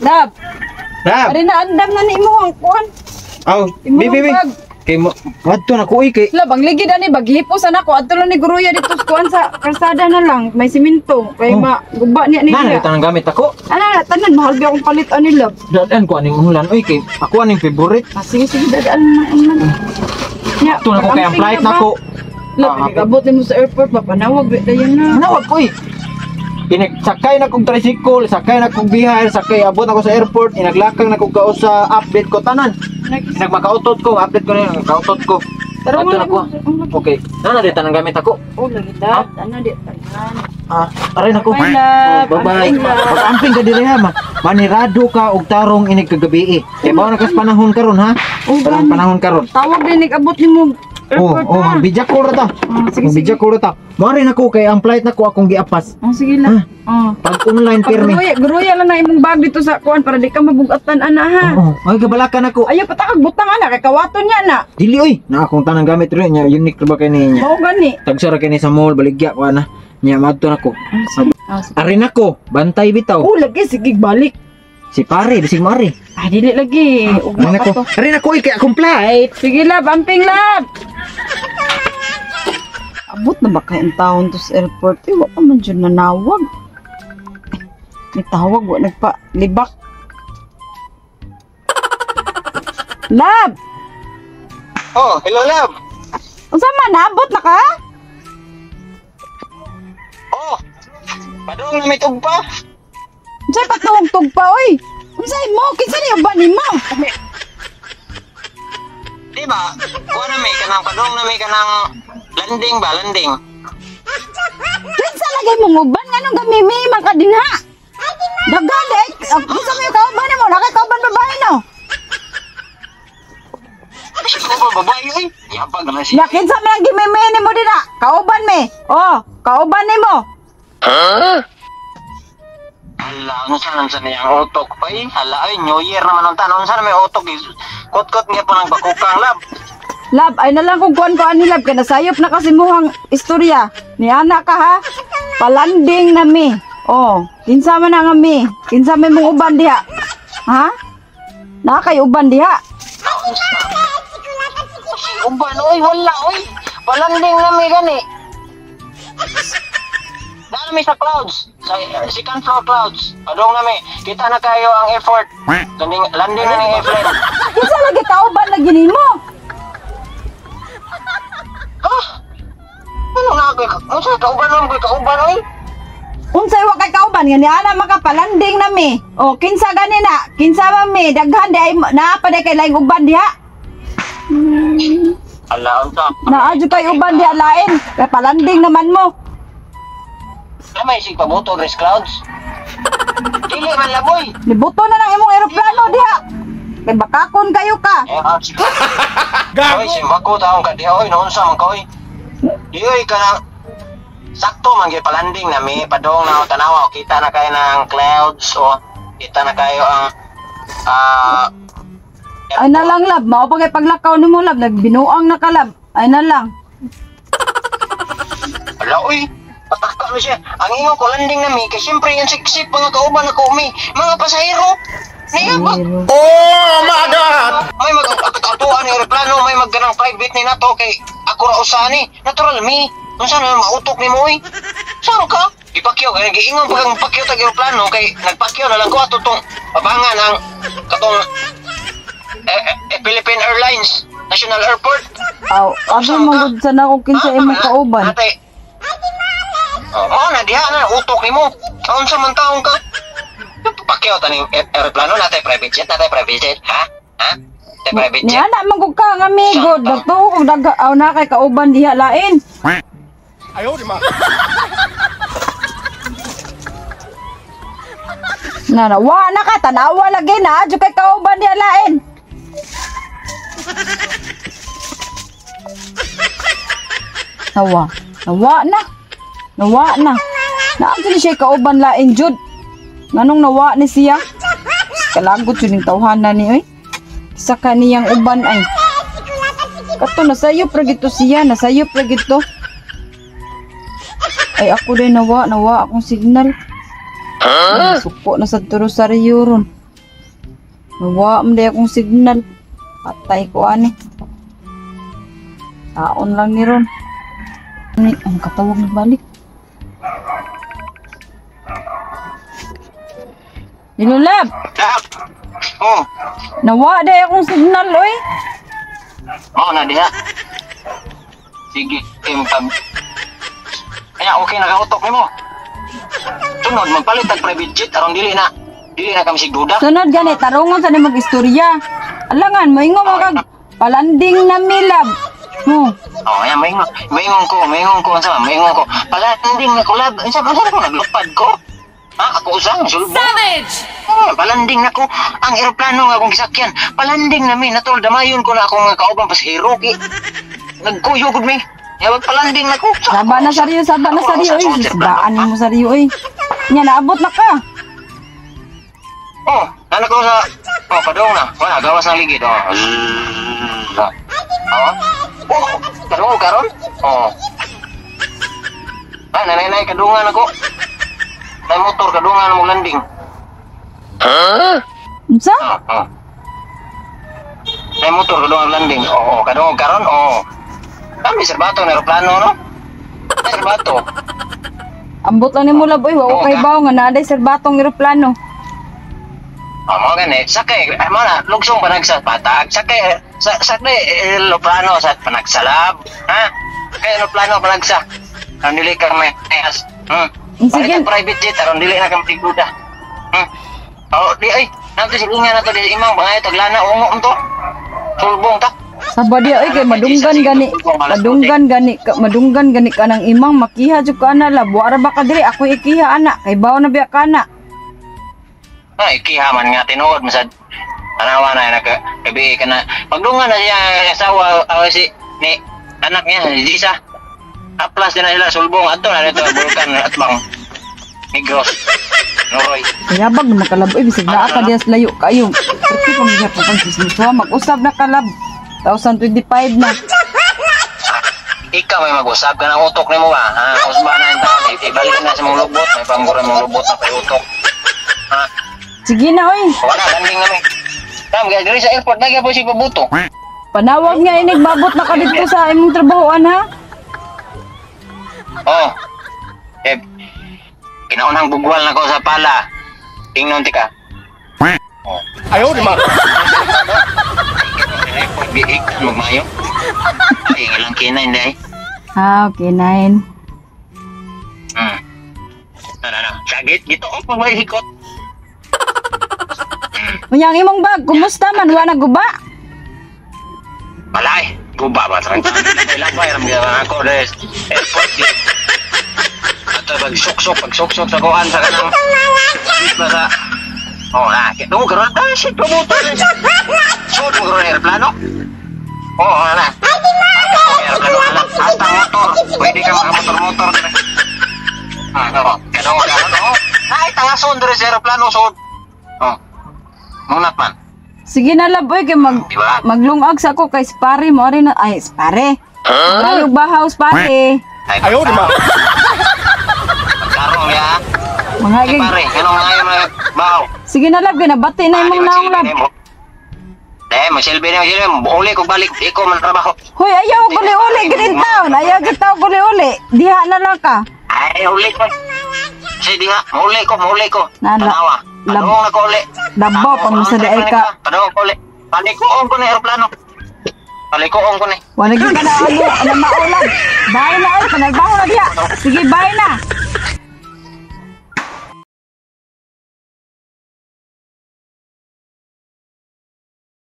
Lab. Lab. Ari na andam na ni mo ang kuan. Aw, bibi. Kay mo adto na ko kay. Lab, ang ligid ani baghipo sana ko adto lang ni Guruya dito kuan sa kalsada na lang, may simento kay maguba niya Nana niya. tanang gamit ako. Ana tanan mahal gyud akong palit ani Lab. Dadaan ko aning ulan oy kay ako aning favorite. Sige dadaan na. Ya, Ito na ko kay ang flight nako. Lab, abot mo sa airport papanawag dayon na. Nawag ko sakay na kong tricycle, sakay na kong bihay, sakay abot ako sa airport, inaglakang na kong sa update ko tanan. Nagmakautot ko, update ko na yun, makautot ko. Pero Ato na ko. Okay. Nana dito nang gamit ako. Oh, lagi dat. Ana di tanan. Aray na ko. Bye, love. Bye-bye. Amping, love. Pag-amping ka diri ha, manirado ka og tarong inig kagabi. Kay bawa na kas panahon karon ha. Parang panahon karon. Tawag din abot nimo. Magbidyak ko ra ta. Sige, Magbidyak ko ra ta. Mari na ko kay ang flight nako akong giapas. Sige lang. Pag online permi. Guruya lang na imong bag dito sa kuan para di ka mabugatan ana ha. Ay gabalakan ako. Ayaw patakag butang ana kay kawaton niya na. Dili oy, na akong tanang gamit rin nya unique ra ba kay niya. Mao gani. Tagsara kay ni sa mall baligya ko ana. Nya madto nako. Ari nako, bantay bitaw. Oh, lagi sige balik. Si pare, bisig mari. Dili lagi. Ari nako. Ari nako kay akong flight. Sige lab, amping lab. Abot na ba kayong taon to sa airport? Wa pa man dyan nanawag. May tawag, wa nagpa-libak. Lab! Oh, hello love. Unsa man, naabot na ka? Oh. Padung na may tugpa. Unsay patungtog pa, oy? Unsay mo? Kinsa niyo ba ni mo? Di ba? Kuha na may kanang padong na may kanang landing ba? Landing. Kinsa lagay mong uban? Nganong gamimi man ka din ha? Daghan eh! Kinsa mo yung kauban mo? Nakay kauban babae no? Ano ba babae oy? Yapag naman siya. Ya, kinsa mo yung gimimi ni mo din ha? Kauban me? Oh, kauban ni mo? Hala, ano saan niyang utok pa eh? Hala ay, New Year naman ang tanong. Saan may utok eh? Kot-kot nga po ng bakukang lab. Lab, ay na lang kung kuhan ko ani lab, kaya nasayop na kasi muhang istorya. Ni anak ka ha? Palanding na mi. Oh, kinsa man na nga mi? Kinsa may mong uban diha? Ha? Nakakay uban diha? Uban oy, wala oy. Palanding na may gani. Daan na may sa clouds. Sa second floor clouds. Padong na may. Kita na kayo ang effort. Landing na ng airplane. Kinsa lagi ka uban lagi nimo? Ano na ako? Ano sa kauban naman ko? Kauban oy? Unsay wa kay kauban nga ni ana makapalanding na mi. Oh, kinsa gani na? Kinsa man mi? Daghan di ay naa pa di kay laing uban diha. Ala, unta. Naa jud kay uban diha lain. Kay palanding naman mo. May isig pabuto, Grace Clouds. Dili man laboy. Libuto na lang imong eroplano diha. Kay bakakon kayo ka. Oy, simbako taong ka di oy, noon sa man ka oy. Diyoy ka na sakto man gyud palanding na mi padong na tanawa kita na kayo ng clouds o kita na kayo ang Ay na lang lab, mao pa kay paglakaw nimo lab, nagbinuang na ka lab. Ay na lang. Ala oy, pataka na siya. Ang ingon ko landing na mi kay syempre yung siksik mga kauban ako mi, mga pasahero. Niya ba? Oh my god. May mag-atuan ng aeroplano, may magganang private ni nato kay ako ra usani. Natural mi. Kung saan na mautok ni mo eh. Saan ka? Ipakyaw kay giingon pag ang pakyaw tag aeroplano kay nagpakyaw na lang ko ato tong pabangan ang katong Philippine Airlines National Airport. Aw, abi man gud sana ko kinsa imong kauban. Ate. Oh, na diha na utok ni mo. Kaon sa man taong ka? Pakyaw tani aeroplano natay private jet, ha? Ha? Natay private Ni jet. ana man gud ka nga amigo, dagto ko daga aw na kay kauban diha lain. Ayaw di ma. Wa na ka tanawa lagi na adyo kay kauban diha lain. Nawa na. Naadyo ni siya kauban lain jud. Nganong nawa ni siya? Kalagot yun yung tawhanan ni oy. Sa kaniyang uban ay. Kato nasayop ra gito siya, nasayop ra gito. Ay ako din nawa akong signal. Suko na sa Rosaryo ron. Nawa mo di akong signal. Patay ko ani. Taon lang ni Ron. Ang katawag na balik. Nilulab! Dap. Oh. Nawa di akong signal, oy. Oh, na diha. Sige, impam. Kaya okay nakautok nimo. Sunod magpalit og private jet aron dili na kami sigduda. Sunod gani, tarungon sa ni mag-istorya. Alangan, moingo mo kag palanding na milab. Mo. Oh, ayan, maingon ko, unsa, maingon ko. Palanding na ko lab, unsa ko naglupad ko. Ha, ako usang sulbo. Savage. Palanding na ko ang eroplano nga akong gisakyan. Palanding na mi, natol damayon ko na ako nga kaubang pasahero ki. Nagkuyo gud mi. Yawag palanding na ko. Saba na saryo, oy. Sisbaan mo saryo, oy. Nya naabot na ka. Oh, anak ko sa padong na. Wala gawas ng ligid oh. Oh, kadung karon? Oh. Ah, nanay kadungan ako. Nay motor kadungan mo landing. Unsa? Oh. Nay motor kadungan landing. Oh, kadung karon oh. Kami serbato na eroplano no? Serbato. Ambot lang ni mo lab, oy. Wa ko kay bawo nga naaday serbatong eroplano. Mga ganit, sakay, mana, lugsong panagsa patag, sakay, sakay, eroplano sa panagsalab, ha? Sakay, eroplano panagsa, aron dili ka may ayas, Sige. Sige. Private jet, aron dili na ka matiguda, Oh, di ay, nanti silingan na to, di imang, bangay, taglana, ungo to, sulbong ta. Saba dia, oy. Kay madunggan gani ka ng imang makiha jud ka na lab. Wara ba ka diri? Ako ikiha ana. Kay bawo na biya ka na. Ay, kihaman nga tinuod masad. Tanawa na nagkabi ka na. Pagdungan na siya asawa si ni anak niya si Lisa. Aplas din na sila sulbong ato na dito bulkan at bang Negros. Noroy. Kayabag na makalab, oy. Bisig naa ka diya layo kayo. Perti pa mga pang sismuha. Mag-usab na kalab. 2025 na. Ikaw may mag-usap ka ng utok ni mo ba? Ha? Usba na yung tao. Ibalik na sa mong lubot. May panggura mong lubot na kay utok. Ha? Sige na, oy. Wala, landing kami. Tam, guys, diri sa airport, nagya po si Pabuto. Panawag nga inig babot na ka dito sa imong trabahoan, ha? Oh. Eh, kinaunang bugwal na ko sa pala. Tingnon tika. Oh. Ayaw, di ma. Biik, magmayo. Ay, ilang kinain na eh. Ah, okay, 9. Sagit, gito o pagmahikot. Unyang imong bag, kumusta man? Wa na guba? Malay, guba ba? Ilang ba yung ako des airport yun. At pag-suksok sa kuhan sa kanang sa oh, kitong karoon shit, pabuto sud mo karoon aeroplano oh, na aeroplano, hasta motor pwede ka makamotor-motor kanong ay, tangason doon sa aeroplano sud oh, munat man. Sige na laboy kay Diba? maglungag sa ako kay spare mo rin na ay spare. Ayog bahaw spare. Ayaw, di ma. Karong ya. Mga Ay pare, kanong nga yung mga bahaw. sige na lab na bati na imong naong lab. Masilbi na sila, uli ko balik, ikaw man trabaho. Hoy ayaw guli-uli gid taon. Ayaw gid taon guli-uli. Diha na lang ka. Ay, uli ko. Kasi diha, mauli ko. Nala- Tanawa. Padung na ko uli. Dabaw pag mo sa daay ka. Padung ko uli. Palikuon ko na aeroplano. Palikuon ko na. Wala gid ka na ano na maulan. Bye na ay panagbaho na diha. Sige bye na.